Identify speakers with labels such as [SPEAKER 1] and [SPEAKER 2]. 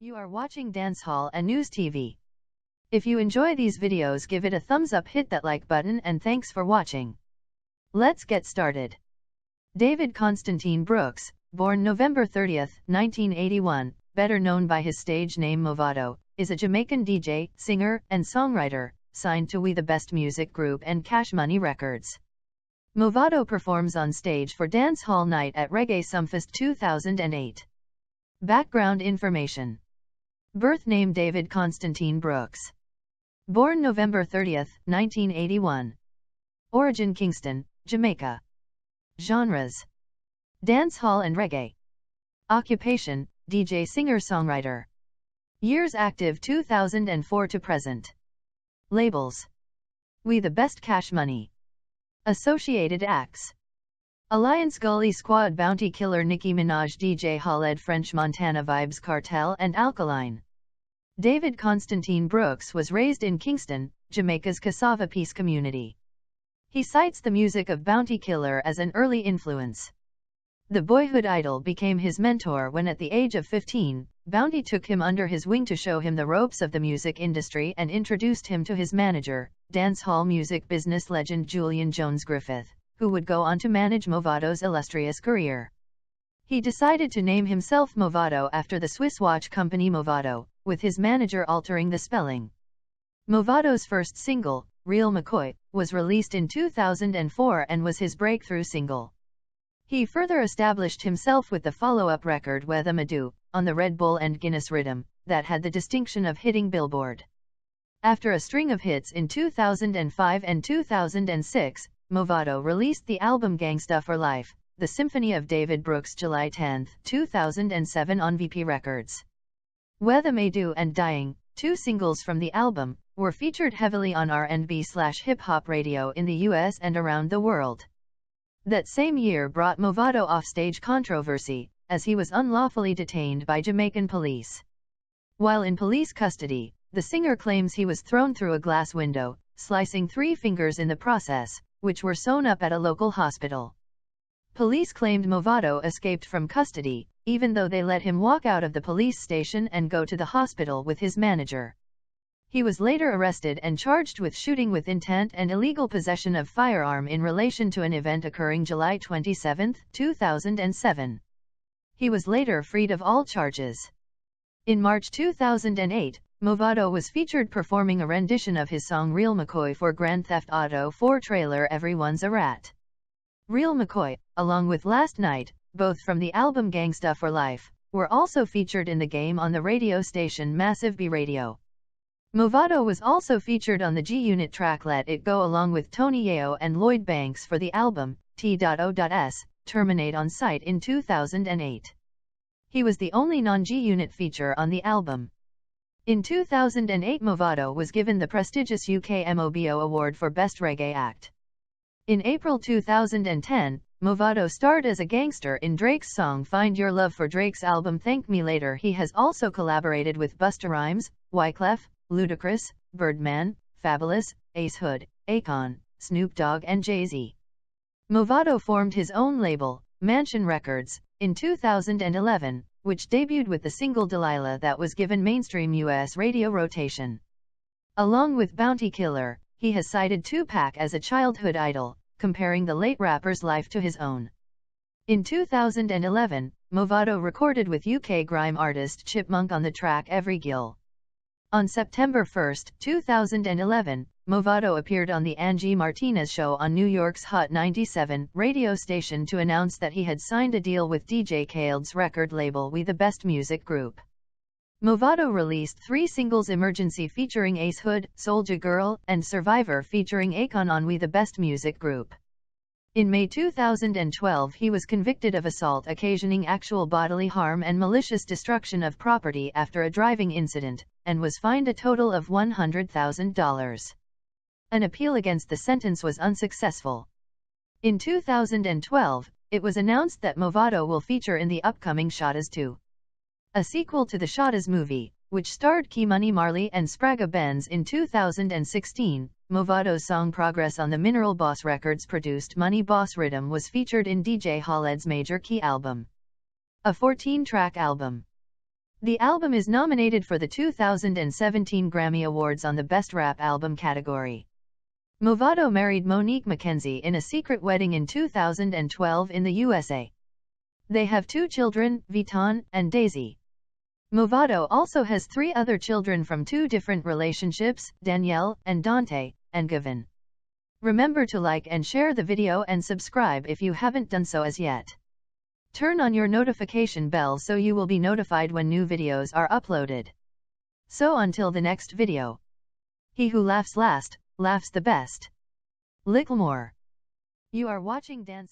[SPEAKER 1] You are watching Dancehall and News TV. If you enjoy these videos, give it a thumbs up, hit that like button, and thanks for watching. Let's get started. David Constantine Brooks, born November 30, 1981, better known by his stage name Mavado, is a Jamaican DJ, singer, and songwriter, signed to We the Best Music Group and Cash Money Records. Mavado performs on stage for Dancehall Night at Reggae Sumfest 2008. Background information. Birth name David Constantine Brooks. Born November 30, 1981. Origin Kingston, Jamaica. Genres: dancehall and reggae. Occupation: DJ, singer, songwriter. Years active 2004 to present. Labels: We the Best, Cash Money. Associated acts: Alliance, Gully Squad, Bounty Killer, Nicki Minaj, DJ Khaled, French Montana Vibes Cartel, and Alkaline. David Constantine Brooks was raised in Kingston, Jamaica's Cassava Peace community. He cites the music of Bounty Killer as an early influence. The boyhood idol became his mentor when, at the age of 15, Bounty took him under his wing to show him the ropes of the music industry and introduced him to his manager, dancehall music business legend Julian Jones Griffith, who would go on to manage Mavado's illustrious career. He decided to name himself Mavado after the Swiss watch company Mavado, with his manager altering the spelling. Mavado's first single, Real McCoy, was released in 2004 and was his breakthrough single. He further established himself with the follow-up record With a Madu, on the Red Bull and Guinness rhythm, that had the distinction of hitting Billboard. After a string of hits in 2005 and 2006, Mavado released the album Gangsta for Life, The Symphony of David Brooks, July 10, 2007 on VP Records. With a Madu and Dying, two singles from the album, were featured heavily on R&B/hip-hop radio in the US and around the world. That same year brought Mavado offstage controversy, as he was unlawfully detained by Jamaican police. While in police custody, the singer claims he was thrown through a glass window, slicing 3 fingers in the process, which were sewn up at a local hospital. Police claimed Mavado escaped from custody, even though they let him walk out of the police station and go to the hospital with his manager. He was later arrested and charged with shooting with intent and illegal possession of firearm in relation to an event occurring July 27, 2007. He was later freed of all charges. In March 2008, Mavado was featured performing a rendition of his song Real McCoy for Grand Theft Auto 4 trailer Everyone's a Rat. Real McCoy, along with Last Night, both from the album Gangsta for Life, were also featured in the game on the radio station Massive B Radio. Mavado was also featured on the G-Unit track Let It Go along with Tony Yayo and Lloyd Banks for the album T.O.S. Terminate on Sight in 2008. He was the only non-G-Unit feature on the album. In 2008, Mavado was given the prestigious UK MOBO Award for Best Reggae Act. In April 2010, Mavado starred as a gangster in Drake's song Find Your Love for Drake's album Thank Me Later. He has also collaborated with Busta Rhymes, Wyclef, Ludacris, Birdman, Fabulous, Ace Hood, Akon, Snoop Dogg and Jay-Z. Mavado formed his own label, Mansion Records, in 2011, which debuted with the single Delilah that was given mainstream US radio rotation. Along with Bounty Killer, he has cited Tupac as a childhood idol, comparing the late rapper's life to his own. In 2011, Mavado recorded with UK grime artist Chipmunk on the track Every Gill. On September 1, 2011, Mavado appeared on The Angie Martinez Show on New York's Hot 97 radio station to announce that he had signed a deal with DJ Khaled's record label We the Best Music Group. Mavado released 3 singles: Emergency featuring Ace Hood, Soulja Girl, and Survivor featuring Akon on We the Best Music Group. In May 2012, he was convicted of assault occasioning actual bodily harm and malicious destruction of property after a driving incident, and was fined a total of $100,000. An appeal against the sentence was unsuccessful. In 2012, it was announced that Mavado will feature in the upcoming Shottas 2, a sequel to the Shottas movie, which starred Key Money Marley and Spragga Benz. In 2016, Mavado's song Progress on the Mineral Boss Records produced Money Boss rhythm was featured in DJ Khaled's Major Key album, a 14-track album. The album is nominated for the 2017 Grammy Awards on the Best Rap Album category. Mavado married Monique McKenzie in a secret wedding in 2012 in the USA. They have 2 children, Viton and Daisy. Mavado also has 3 other children from 2 different relationships, Danielle and Dante, and Gavin. Remember to like and share the video and subscribe if you haven't done so as yet. Turn on your notification bell so you will be notified when new videos are uploaded. So until the next video. He who laughs last, laughs the best. Little more. You are watching Dancehall.